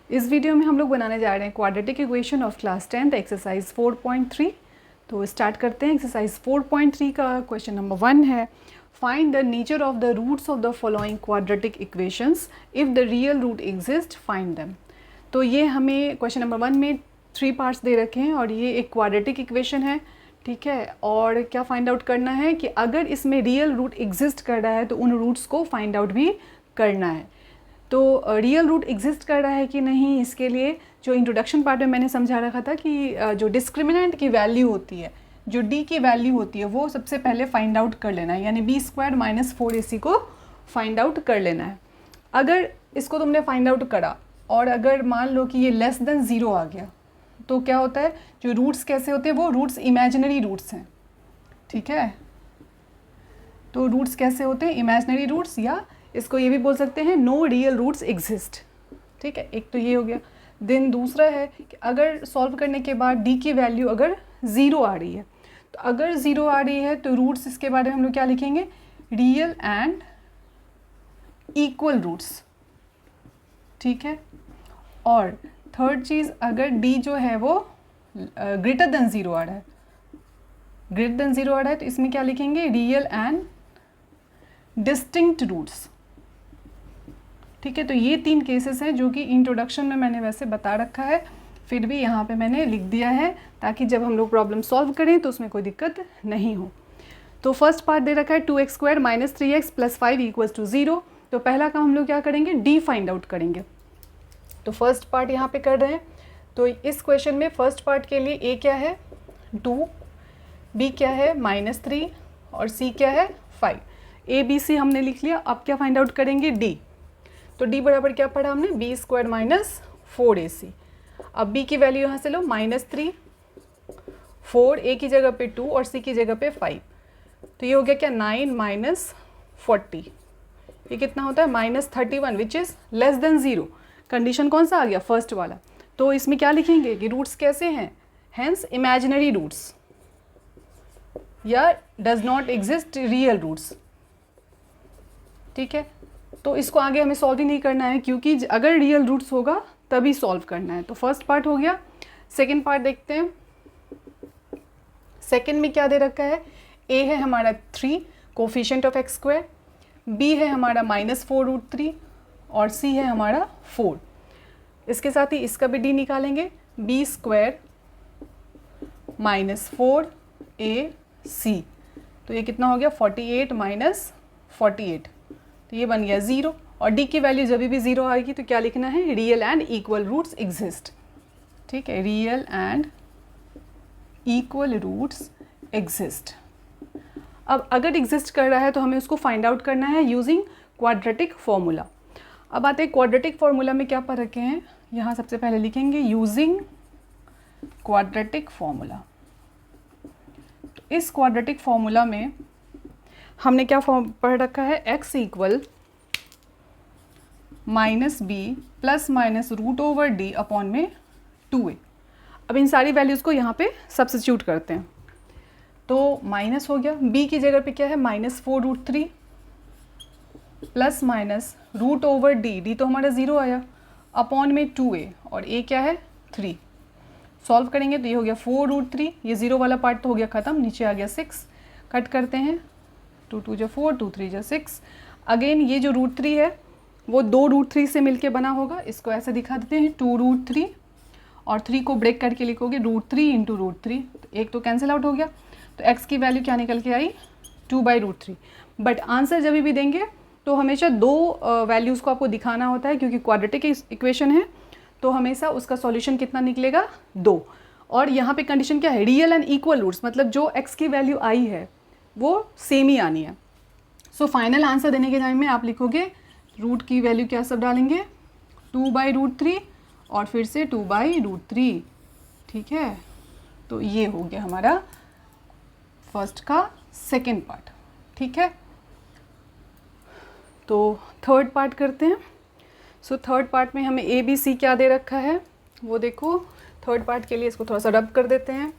इस वीडियो में हम लोग बनाने जा रहे हैं quadratic equation of class 10th exercise 4.3। तो स्टार्ट करते हैं। एक्सरसाइज 4.3 का क्वेश्चन नंबर 1 है, find the nature of the roots of the following quadratic equations, if the real root exist find them. तो ये हमें क्वेश्चन नंबर 1 में 3 पार्ट्स दे रखे हैं और ये एक क्वाड्रेटिक इक्वेशन है, ठीक है। और क्या फाइंड आउट करना है कि अगर इसमें रियल रूट एग्जिस्ट कर रहा है तो उन रूट्स को फाइंड आउट भी करना है। तो रियल रूट एग्जिस्ट कर रहा है कि नहीं, इसके लिए जो इंट्रोडक्शन पार्ट में मैंने समझा रखा था कि जो डिस्क्रिमिनेंट की वैल्यू होती है, जो डी की वैल्यू होती है, वो सबसे पहले फाइंड आउट कर लेना है, यानी b² - 4ac को फाइंड आउट कर लेना है। अगर इसको तुमने फाइंड आउट करा और अगर मान लो कि ये लेस देन 0 आ गया तो क्या होता है, जो रूट्स कैसे होते हैं, वो रूट्स इमेजिनरी रूट्स हैं, ठीक है। तो रूट्स कैसे होते हैं, इमेजिनरी रूट्स, या इसको ये भी बोल सकते हैं नो रियल रूट्स एग्जिस्ट, ठीक है। एक तो ये हो गया। देन दूसरा है कि अगर सॉल्व करने के बाद डी की वैल्यू अगर 0 आ रही है, तो अगर 0 आ रही है तो रूट्स, इसके बारे में हम लोग क्या लिखेंगे, रियल एंड इक्वल रूट्स, ठीक है। और थर्ड चीज़, अगर डी जो है वो ग्रेटर देन 0 आ रहा है, ग्रेटर देन 0 आ रहा है तो इसमें क्या लिखेंगे, रियल एंड डिस्टिंक्ट रूट्स, ठीक है। तो ये 3 केसेस हैं जो कि इंट्रोडक्शन में मैंने वैसे बता रखा है, फिर भी यहाँ पे मैंने लिख दिया है ताकि जब हम लोग प्रॉब्लम सॉल्व करें तो उसमें कोई दिक्कत नहीं हो। तो फर्स्ट पार्ट दे रखा है 2x² - 3x + 5 = 0। तो पहला काम हम लोग क्या करेंगे, डी फाइंड आउट करेंगे। तो फर्स्ट पार्ट यहाँ पे कर रहे हैं। तो इस क्वेश्चन में फर्स्ट पार्ट के लिए ए क्या है 2, बी क्या है -3 और सी क्या है 5। ए बी सी हमने लिख लिया। अब क्या फाइंड आउट करेंगे, डी। तो डी बराबर क्या पढ़ा हमने, b² - 4ac। अब b की वैल्यू यहाँ से लो -3, 4 a की जगह पे 2 और c की जगह पे 5। तो ये हो गया क्या, 9 - 40, ये कितना होता है -31, which is less than 0। Condition कौन सा आ गया, फर्स्ट वाला। तो इसमें क्या लिखेंगे कि रूट्स कैसे हैं, हेंस इमेजिनरी रूट्स या does not exist real roots, ठीक है। तो इसको आगे हमें सॉल्व ही नहीं करना है, क्योंकि अगर रियल रूट्स होगा तभी सॉल्व करना है। तो फर्स्ट पार्ट हो गया। सेकंड पार्ट देखते हैं। सेकंड में क्या दे रखा है, ए है हमारा 3 कोफिशिएंट ऑफ x², बी है हमारा -4√3 और सी है हमारा 4। इसके साथ ही इसका भी डी निकालेंगे, b² - 4ac। तो ये कितना हो गया, 48 - 48, तो ये बन गया 0। और डी की वैल्यू जब भी 0 आएगी तो क्या लिखना है, real and equal roots exist, ठीक है। Real and equal roots exist. अब अगर एग्जिस्ट कर रहा है तो हमें उसको फाइंड आउट करना है यूजिंग क्वाड्रेटिक फॉर्मूला। अब आते हैं क्वाड्रेटिक फॉर्मूला में क्या पढ़ रखे हैं, यहाँ सबसे पहले लिखेंगे यूजिंग क्वाड्रेटिक फॉर्मूला। तो इस क्वाड्रेटिक फॉर्मूला में हमने क्या फॉर्म पढ़ रखा है, x = -b ± √/d अपॉन में 2a। अब इन सारी वैल्यूज़ को यहाँ पे सब्स्टिट्यूट करते हैं। तो माइनस हो गया, b की जगह पे क्या है -4√3 ± √/d, d तो हमारा 0 आया, अपॉन में 2a और a क्या है 3। सॉल्व करेंगे तो ये हो गया 4√3, ये 0 वाला पार्ट तो हो गया ख़त्म, नीचे आ गया 6। कट करते हैं, 2 × 2 = 4, 2 × 3 = 6। अगेन ये जो √3 है वो 2√3 से मिलके बना होगा, इसको ऐसे दिखा देते हैं 2√3 और 3 को ब्रेक करके लिखोगे √3 × √3, तो एक तो कैंसिल आउट हो गया। तो x की वैल्यू क्या निकल के आई, 2/√3। बट आंसर जब भी देंगे तो हमेशा 2 वैल्यूज़ को आपको दिखाना होता है, क्योंकि क्वाड्रेटिक इक्वेशन है तो हमेशा उसका सॉल्यूशन कितना निकलेगा, 2। और यहाँ पे कंडीशन क्या है, रियल एंड इक्वल रूट्स, मतलब जो x की वैल्यू आई है वो सेम ही आनी है। सो फाइनल आंसर देने के टाइम में आप लिखोगे रूट की वैल्यू क्या सब डालेंगे, 2/√3 और फिर से 2/√3, ठीक है। तो ये हो गया हमारा फर्स्ट का सेकेंड पार्ट, ठीक है। तो थर्ड पार्ट करते हैं। सो थर्ड पार्ट में हमें ए बी सी क्या दे रखा है वो देखो। थर्ड पार्ट के लिए इसको थोड़ा सा रब कर देते हैं।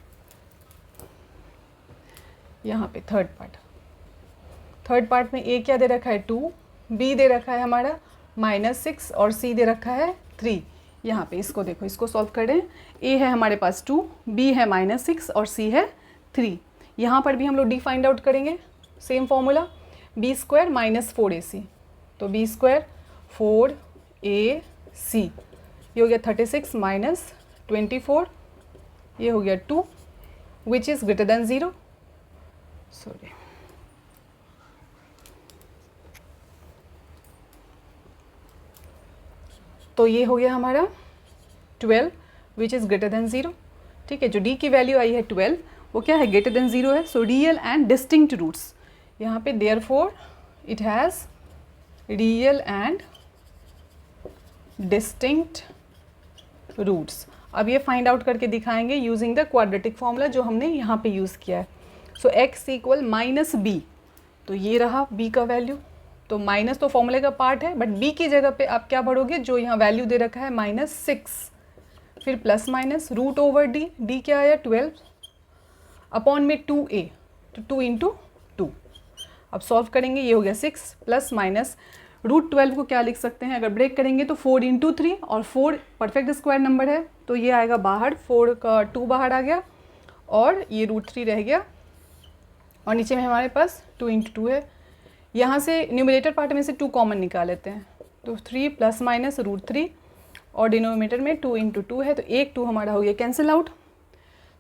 यहाँ पे थर्ड पार्ट में ए क्या दे रखा है 2, बी दे रखा है हमारा -6 और सी दे रखा है 3। यहाँ पे इसको देखो, इसको सॉल्व करें। a है हमारे पास 2, b है -6 और c है 3। यहाँ पर भी हम लोग d फाइंड आउट करेंगे, सेम फॉर्मूला, b² - 4ac, तो b² 4ac, ये हो गया 36 - 24, ये हो गया 2, which is greater than 0, sorry, तो ये हो गया हमारा 12 विच इज़ ग्रेटर देन 0। ठीक है, जो d की वैल्यू आई है 12 वो क्या है, ग्रेटर देन 0 है। So real and distinct roots, यहाँ पे therefore it has real and distinct roots. अब ये फाइंड आउट करके दिखाएंगे यूजिंग द क्वाड्रेटिक फॉर्मूला जो हमने यहाँ पे यूज़ किया है। सो x इक्वल -b, तो ये रहा b का वैल्यू, तो माइनस तो फॉर्मूले का पार्ट है, बट b की जगह पे आप क्या भरोगे, जो यहाँ वैल्यू दे रखा है -6, फिर plus minus root over d क्या आया 12 अपॉन में 2a, तो 2 इंटू 2। अब सॉल्व करेंगे, ये हो गया 6 प्लस माइनस रूट 12 को क्या लिख सकते हैं, अगर ब्रेक करेंगे तो 4 इंटू 3, और 4 परफेक्ट स्क्वायर नंबर है तो ये आएगा बाहर, 4 का 2 बाहर आ गया और ये रूट 3 रह गया, और नीचे में हमारे पास 2 इंटू 2 है। यहाँ से न्यूमरेटर पार्ट में से 2 कॉमन निकाल लेते हैं, तो 3 प्लस माइनस रूट 3, और डिनोमिनेटर में 2 इंटू 2 है, तो एक 2 हमारा हो गया कैंसिल आउट।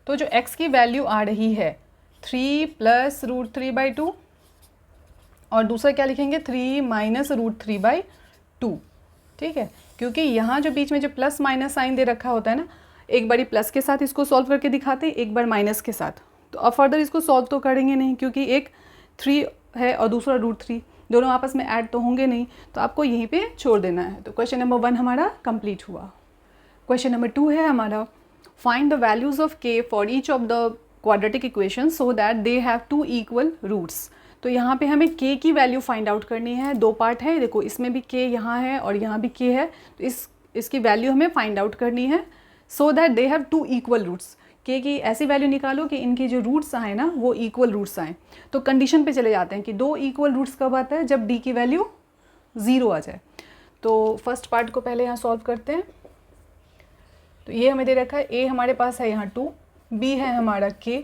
तो जो x की वैल्यू आ रही है 3 प्लस रूट 3/2, और दूसरा क्या लिखेंगे 3 माइनस रूट 3/2। ठीक है, क्योंकि यहाँ जो बीच में जो प्लस माइनस साइन दे रखा होता है ना, एक बारी प्लस के साथ इसको सॉल्व करके दिखाते हैं, एक बार माइनस के साथ। तो अब फर्दर इसको सॉल्व तो करेंगे नहीं, क्योंकि एक 3 है और दूसरा रूट 3, दोनों आपस में ऐड तो होंगे नहीं, तो आपको यहीं पे छोड़ देना है। तो क्वेश्चन नंबर 1 हमारा कंप्लीट हुआ। क्वेश्चन नंबर 2 है हमारा, find the values of k for each of the quadratic equation so that they have 2 equal roots. तो यहाँ पे हमें k की वैल्यू फाइंड आउट करनी है। 2 पार्ट है, देखो इसमें भी k यहाँ है और यहाँ भी k है, तो इसकी वैल्यू हमें फाइंड आउट करनी है। So that they have 2 equal roots, k की ऐसी वैल्यू निकालो कि इनके जो रूट्स आए ना वो इक्वल रूट्स आएँ। तो कंडीशन पे चले जाते हैं कि 2 इक्वल रूट्स कब आता है, जब d की वैल्यू 0 आ जाए। तो फर्स्ट पार्ट को पहले यहाँ सॉल्व करते हैं। तो ये हमें दे रखा है, a हमारे पास है यहाँ 2, b है हमारा k,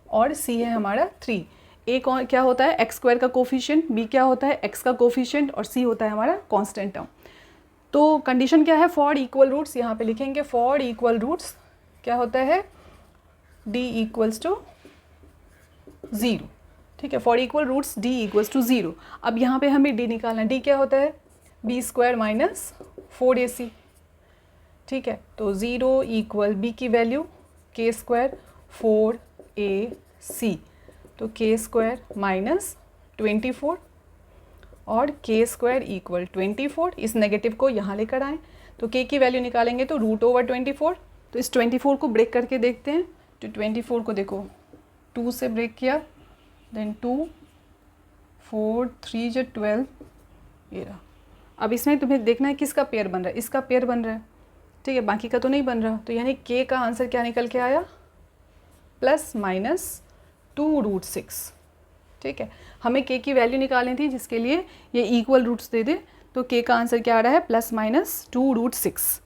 और c है हमारा 3। a क्या होता है, x² का कोफिशिएंट, b क्या होता है, x का कोफिशिएंट, और c होता है हमारा कांस्टेंट टर्म। तो कंडीशन क्या है, फॉर इक्वल रूट्स, यहाँ पे लिखेंगे फॉर इक्वल रूट्स क्या होता है, d इक्वल्स टू 0। ठीक है, for equal roots d equals to 0। अब यहाँ पे हमें d निकालना है, d क्या होता है, b² - 4ac। ठीक है, तो 0 इक्वल b की वैल्यू k² 4ac, तो k² - 24 और k² इक्वल 24। इस नेगेटिव को यहाँ लेकर आएँ, तो k की वैल्यू निकालेंगे तो रूट ओवर 24। तो इस 24 को ब्रेक करके देखते हैं, तो 24 को देखो 2 से ब्रेक किया, देन 2 4 3 जो 12, ये रहा। अब इसमें तुम्हें देखना है किसका पेयर बन रहा है, इसका पेयर बन रहा है। ठीक है, बाकी का तो नहीं बन रहा। तो यानी k का आंसर क्या निकल के आया, ±2√6। ठीक है, हमें k की वैल्यू निकालनी थी जिसके लिए ये इक्वल रूट्स दे दे, तो k का आंसर क्या आ रहा है, +-2√6।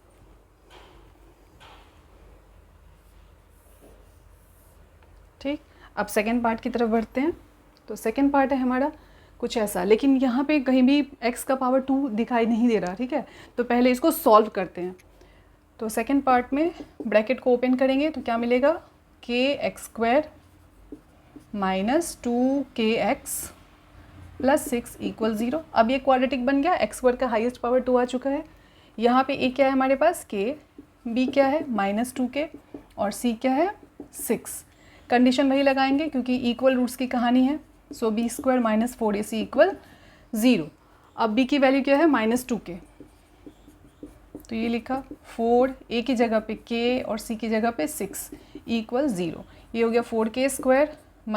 ठीक, अब सेकेंड पार्ट की तरफ बढ़ते हैं। तो सेकेंड पार्ट है हमारा कुछ ऐसा, लेकिन यहाँ पे कहीं भी x का पावर 2 दिखाई नहीं दे रहा। ठीक है, तो पहले इसको सॉल्व करते हैं। तो सेकेंड पार्ट में ब्रैकेट को ओपन करेंगे तो क्या मिलेगा, kx² - 2kx + 6 = 0। अब ये क्वाड्रेटिक बन गया, x² का हाईएस्ट पावर 2 आ चुका है। यहाँ पे a क्या है हमारे पास, k, b क्या है -2k, और c क्या है 6। कंडीशन वही लगाएंगे क्योंकि इक्वल रूट्स की कहानी है। सो b² - 4ac = 0। अब b की वैल्यू क्या है, -2k, तो ये लिखा 4, a की जगह पे k और c की जगह पे 6 = 0। ये हो गया 4k² -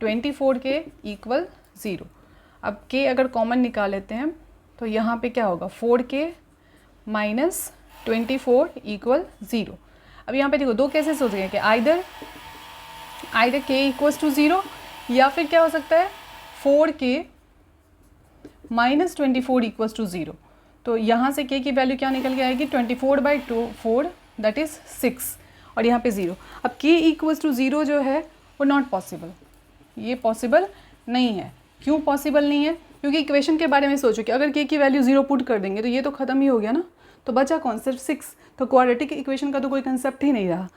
24k = 0। अब k अगर कॉमन निकाल लेते हैं तो यहाँ पे क्या होगा, 4k - 24 = 0। अब यहाँ पे देखो 2 केसेस हो गए कि आइदर k = 0, या फिर क्या हो सकता है 4k - 24 = 0। तो यहाँ से k की वैल्यू क्या निकल के आएगी 24/4 दैट इज़ 6 और यहाँ पे 0। अब k इक्वल्स टू 0 जो है वो नॉट पॉसिबल, ये पॉसिबल नहीं है। क्यों पॉसिबल नहीं है? क्योंकि इक्वेशन के बारे में सोचो कि अगर k की वैल्यू 0 पुट कर देंगे तो ये तो ख़त्म ही हो गया ना, तो बचा कौन? सिर्फ 6। तो क्वाड्रेटिक इक्वेशन का तो कोई कंसेप्ट ही नहीं रहा,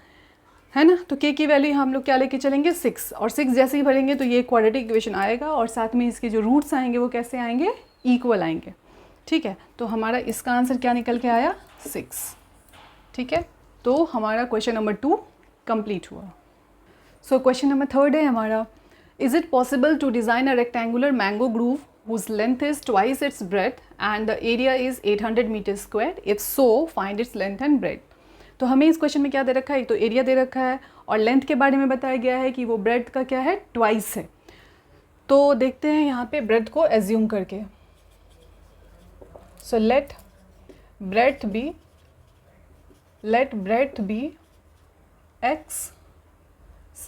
है ना। तो k की वैल्यू हम लोग क्या लेके चलेंगे? 6, और 6 जैसे ही भरेंगे तो ये क्वाड्रेटिक इक्वेशन आएगा और साथ में इसके जो रूट्स आएंगे वो कैसे आएंगे? इक्वल आएंगे, ठीक है। तो हमारा इसका आंसर क्या निकल के आया? 6, ठीक है। तो हमारा क्वेश्चन नंबर 2 कंप्लीट हुआ। सो क्वेश्चन नंबर 3 है हमारा, is it possible to design a rectangular mango grove whose length is twice its breadth and the area is 800 meters squared? If so, find its length and breadth. तो हमें इस question में क्या दे रखा है? एक तो एरिया दे रखा है और लेंथ के बारे में बताया गया है कि वो ब्रेड का क्या है? ट्वाइस है। तो देखते हैं यहाँ पे ब्रेड को एज्यूम करके। So let breadth be x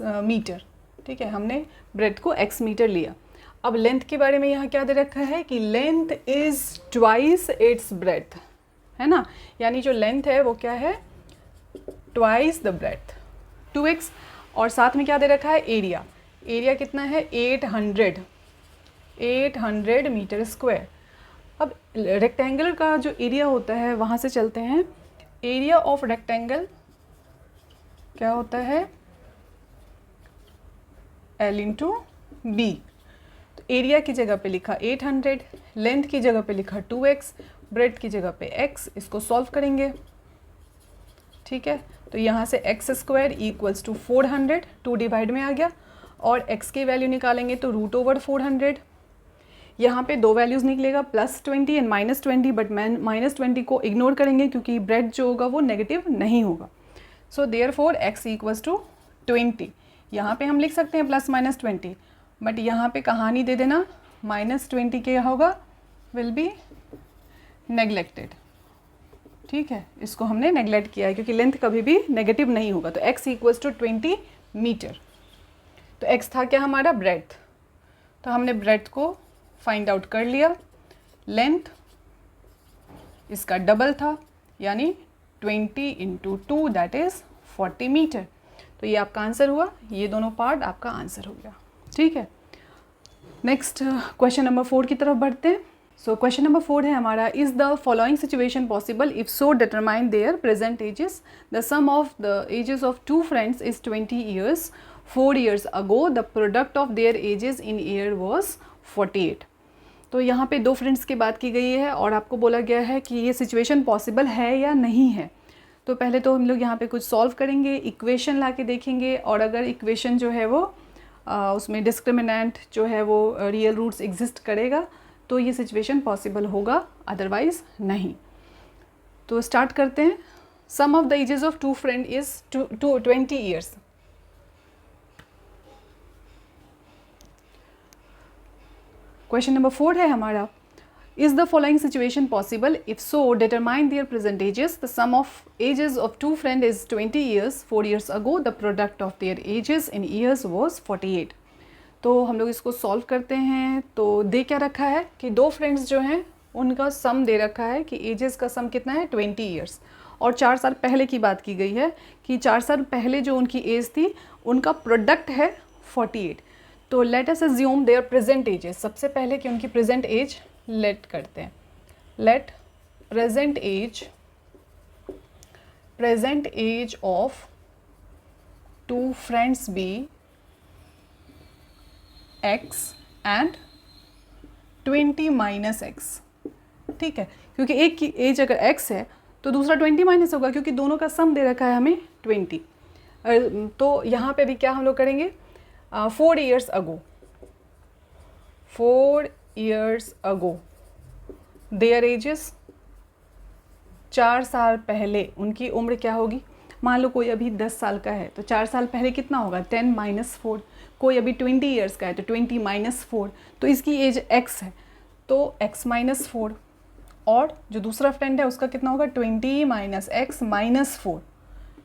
metre, ठीक है। हमने ब्रेड को x मीटर लिया। अब लेंथ के बारे में यहाँ क्या दे रखा है कि length is twice its breadth, है ना। यानी जो लेंथ है वो क्या है? Twice the breadth, 2x। और साथ में क्या दे रखा है? एरिया। एरिया कितना है? 800 मीटर स्क्वायर। अब रेक्टेंगल का जो एरिया होता है वहाँ से चलते हैं। एरिया ऑफ रेक्टेंगल क्या होता है? L into B. तो एरिया की जगह पे लिखा 800, लेंथ की जगह पे लिखा 2x, ब्रेड की जगह पे x। इसको सॉल्व करेंगे, ठीक है। तो यहाँ से x square equals to 400, 2 divide में आ गया, और x की वैल्यू निकालेंगे तो √400। यहाँ पे दो वैल्यूज़ निकलेगा, +20 एंड -20, बट -20 को इग्नोर करेंगे क्योंकि ब्रेड जो होगा वो नेगेटिव नहीं होगा। So therefore x equals to 20। यहाँ पे हम लिख सकते हैं +-20, बट यहाँ पे कहानी दे देना, -20 क्या होगा? विल बी नेगलेक्टेड, ठीक है। इसको हमने नेगलेक्ट किया है क्योंकि लेंथ कभी भी नेगेटिव नहीं होगा। तो x इक्वल्स टू 20 मीटर। तो x था क्या हमारा? ब्रेड्थ। तो हमने ब्रेड्थ को फाइंड आउट कर लिया। लेंथ इसका डबल था, यानी 20 × 2 दैट इज़ 40 मीटर। तो ये आपका आंसर हुआ, ये दोनों पार्ट आपका आंसर हो गया, ठीक है। नेक्स्ट क्वेश्चन नंबर 4 की तरफ बढ़ते हैं। सो क्वेश्चन नंबर 4 है हमारा, is the following situation possible? If so determine their present ages. The sum of the ages of 2 friends is 20 years. 4 years ago the product of their ages in year was 48। तो यहाँ पे 2 friends की बात की गई है और आपको बोला गया है कि ये सिचुएशन पॉसिबल है या नहीं है। तो पहले तो हम लोग यहाँ पे कुछ सॉल्व करेंगे, इक्वेशन ला के देखेंगे, और अगर इक्वेशन जो है वो उसमें डिस्क्रिमिनेंट जो है वो रियल रूट्स एग्जिस्ट करेगा तो ये सिचुएशन पॉसिबल होगा, अदरवाइज़ नहीं। तो स्टार्ट करते हैं। Sum of the ages of 2 friend is 20 years. Question number 4 है हमारा, is the following situation possible? If so determine their present ages. The sum of the of 2 friend is 20 years. 4 years ago the product of their ages in years was 48। तो हम लोग इसको solve करते हैं। तो दे क्या रखा है कि 2 फ्रेंड्स जो हैं उनका सम दे रखा है कि एजेस का सम कितना है? 20 ईयर्स। और 4 साल पहले की बात की गई है कि 4 साल पहले जो उनकी एज थी उनका प्रोडक्ट है 48। तो let us assume their present ages. सबसे पहले कि उनकी प्रेजेंट एज लेट करते हैं। Let present age of 2 friends be x and 20 - x, ठीक है। क्योंकि एक की एज अगर x है तो दूसरा 20 माइनस होगा, क्योंकि दोनों का सम दे रखा है हमें 20। तो यहाँ पे भी क्या हम लोग करेंगे? 4 years ago, 4 years ago there edges, 4 साल पहले उनकी उम्र क्या होगी? मान लो कोई अभी 10 साल का है तो 4 साल पहले कितना होगा? 10 - 4। कोई अभी 20 ईयर्स का है तो 20 - 4। तो इसकी एज x है तो x - 4, और जो दूसरा फ्रेंड है उसका कितना होगा? 20 - x - 4,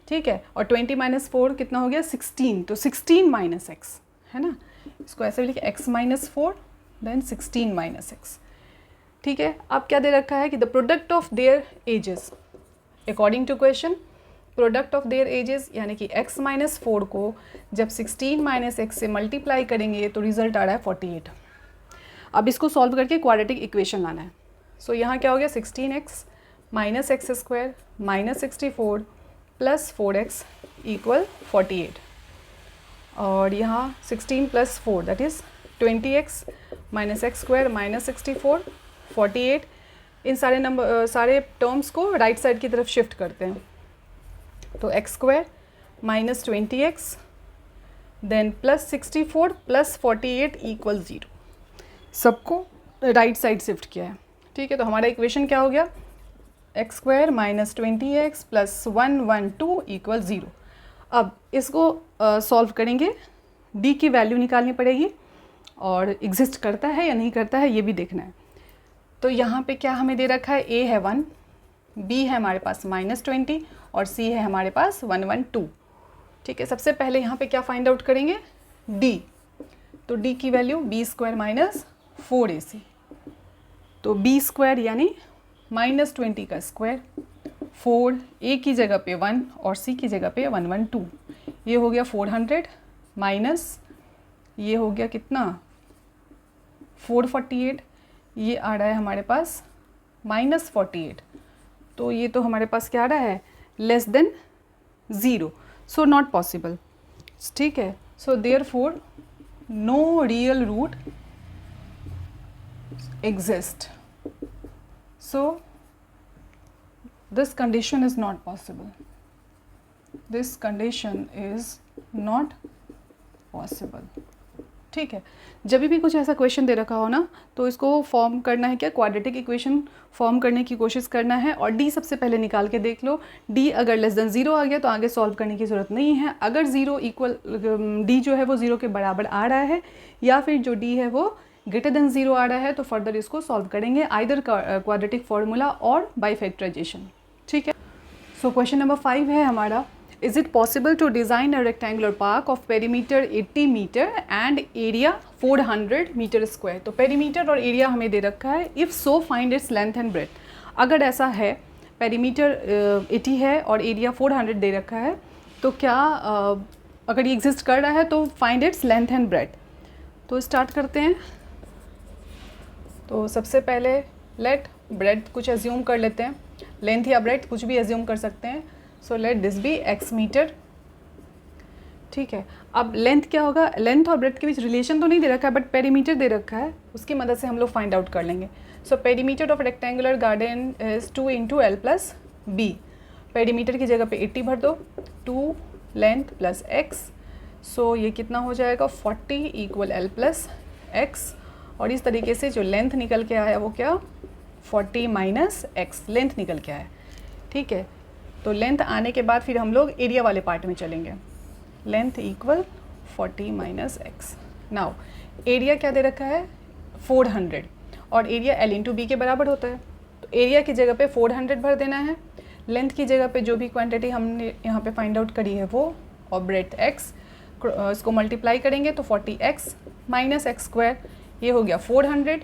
ठीक है। और 20 - 4 कितना हो गया? 16। तो 16 - x, है ना। इसको ऐसे भी लिखे x - 4 देन 16 - x, ठीक है, अब क्या दे रखा है कि the product of their ages, according to question product of their ages यानी कि x माइनस 4 को जब 16 माइनस एक्स से मल्टीप्लाई करेंगे तो रिजल्ट आ रहा है 48। अब इसको सॉल्व करके क्वाड्रेटिक इक्वेशन लाना है। सो यहाँ क्या हो गया 16x minus x square minus 64 plus 4x equal 48, और यहाँ 16 plus 4 that is 20x minus x square minus 64 48। इन सारे नंबर सारे टर्म्स को राइट साइड की तरफ शिफ्ट करते हैं, तो X square minus 20x then plus 64 plus 48 equal 0, सबको राइट साइड शिफ्ट किया है। ठीक है, तो हमारा इक्वेशन क्या हो गया x square minus 20x plus 112 equal 0। अब इसको सॉल्व करेंगे, d की वैल्यू निकालनी पड़ेगी और एग्जिस्ट करता है या नहीं करता है ये भी देखना है। तो यहाँ पे क्या हमें दे रखा है, a है 1, b है हमारे पास माइनस 20 और c है हमारे पास 112। ठीक है, सबसे पहले यहाँ पे क्या फाइंड आउट करेंगे d, तो d की value b square minus 4ac, तो b स्क्वायर यानी माइनस 20 का स्क्वायर, 4 a की जगह पे 1 और c की जगह पे 112, ये हो गया 400 माइनस ये हो गया कितना 448, ये आ रहा है हमारे पास माइनस 48, तो ये तो हमारे पास क्या आ रहा है less than 0, so not possible. ठीक है, so therefore no real root exist, so this condition is not possible, this condition is not possible। ठीक है, जब भी कुछ ऐसा क्वेश्चन दे रखा हो ना तो इसको फॉर्म करना है क्या, क्वाड्रेटिक इक्वेशन फॉर्म करने की कोशिश करना है और d सबसे पहले निकाल के देख लो। d अगर लेस देन 0 आ गया तो आगे सॉल्व करने की ज़रूरत नहीं है, अगर 0 इक्वल d जो है वो 0 के बराबर आ रहा है या फिर जो d है वो ग्रेटर देन 0 आ रहा है तो फर्दर इसको सॉल्व करेंगे आइदर क्वाड्रेटिक फार्मूला और बाई फैक्टराइजेशन। ठीक है, सो क्वेश्चन नंबर 5 है हमारा, is it possible to design a rectangular park of perimeter 80 metre and area 400 metre square. तो पेरीमीटर और एरिया हमें दे रखा है, if so find its length and breadth. अगर ऐसा है पेरीमीटर 80 है और एरिया 400 दे रखा है तो क्या अगर ये एग्जिस्ट कर रहा है तो find its length and breadth. तो स्टार्ट करते हैं। तो सबसे पहले लेट ब्रेथ कुछ एज्यूम कर लेते हैं, लेंथ या ब्रेथ कुछ भी एज्यूम कर सकते हैं। So let this be x metre. ठीक है, अब लेंथ क्या होगा, लेंथ और ब्रेथ के बीच रिलेशन तो नहीं दे रखा है बट पेरीमीटर दे रखा है, उसकी मदद से हम लोग फाइंड आउट कर लेंगे। So perimeter of rectangular garden is 2 × l plus b। Perimeter की जगह पे 80 भर दो, 2 लेंथ प्लस x, सो ये कितना हो जाएगा 40 इक्वल l प्लस x, और इस तरीके से जो लेंथ निकल के आया वो क्या 40 माइनस एक्स लेंथ निकल के आया। ठीक है, तो लेंथ आने के बाद फिर हम लोग एरिया वाले पार्ट में चलेंगे। Length equal 40 minus x. Now area क्या दे रखा है 400 और एरिया l इंटू बी के बराबर होता है, तो एरिया की जगह पे 400 भर देना है, लेंथ की जगह पे जो भी क्वांटिटी हमने यहाँ पे फाइंड आउट करी है वो, और ब्रेथ x इसको मल्टीप्लाई करेंगे तो 40x माइनस एक्स स्क्वायर, ये हो गया 400,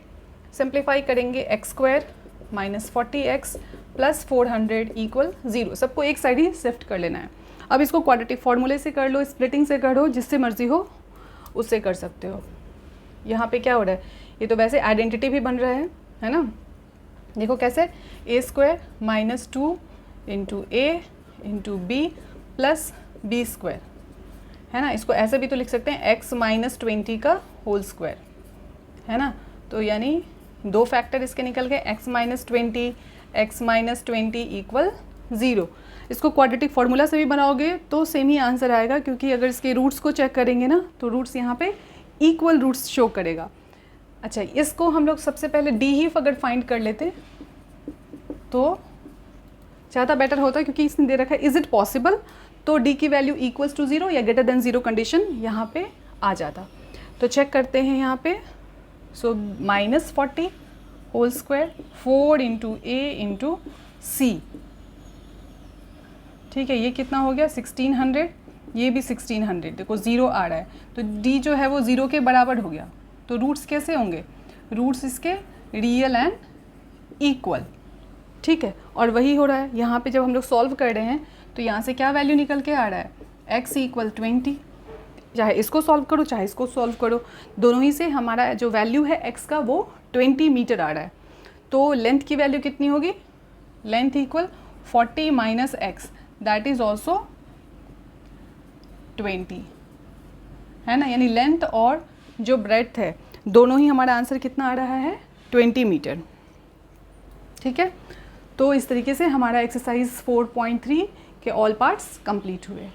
सिंप्लीफाई करेंगे x square minus 40x plus 400 equal 0। सबको एक साइड ही शिफ्ट कर लेना है। अब इसको क्वाड्रेटिक फार्मूले से कर लो, स्प्लिटिंग से करो, जिससे मर्जी हो उससे कर सकते हो। यहाँ पे क्या हो रहा है, ये तो वैसे आइडेंटिटी भी बन रहा है ना। देखो कैसे, a square minus 2 into a into B plus B square, है ना। इसको ऐसे भी तो लिख सकते हैं x माइनस 20 का होल स्क्वायर, है ना। तो यानी दो फैक्टर इसके निकल गए, x माइनस 20 इक्वल 0। इसको क्वाड्रेटिक फार्मूला से भी बनाओगे तो सेम ही आंसर आएगा, क्योंकि अगर इसके रूट्स को चेक करेंगे ना तो रूट्स यहाँ पे इक्वल रूट्स शो करेगा। अच्छा, इसको हम लोग सबसे पहले d ही अगर फाइंड कर लेते तो ज़्यादा बेटर होता, क्योंकि इसने दे रखा है इज़ इट पॉसिबल, तो d की वैल्यू इक्वल्स टू 0 या ग्रेटर देन 0 कंडीशन यहाँ पे आ जाता। तो चेक करते हैं यहाँ पे। So minus 40 whole square 4 into a into c, ठीक है, ये कितना हो गया 1600, ये भी 1600। देखो 0 आ रहा है तो d जो है वो 0 के बराबर हो गया। तो रूट्स कैसे होंगे, रूट्स इसके रियल एंड इक्वल, ठीक है। और वही हो रहा है यहाँ पे जब हम लोग सॉल्व कर रहे हैं तो यहाँ से क्या वैल्यू निकल के आ रहा है, x इक्वल 20। चाहे इसको सॉल्व करो चाहे इसको सॉल्व करो, दोनों ही से हमारा जो वैल्यू है x का वो 20 मीटर आ रहा है। तो लेंथ की वैल्यू कितनी होगी, length equal 40 minus x, that is also 20, है ना। यानी लेंथ और जो ब्रेड्थ है दोनों ही हमारा आंसर कितना आ रहा है, 20 मीटर, ठीक है। तो इस तरीके से हमारा एक्सरसाइज 4.3 के ऑल पार्ट्स कंप्लीट हुए।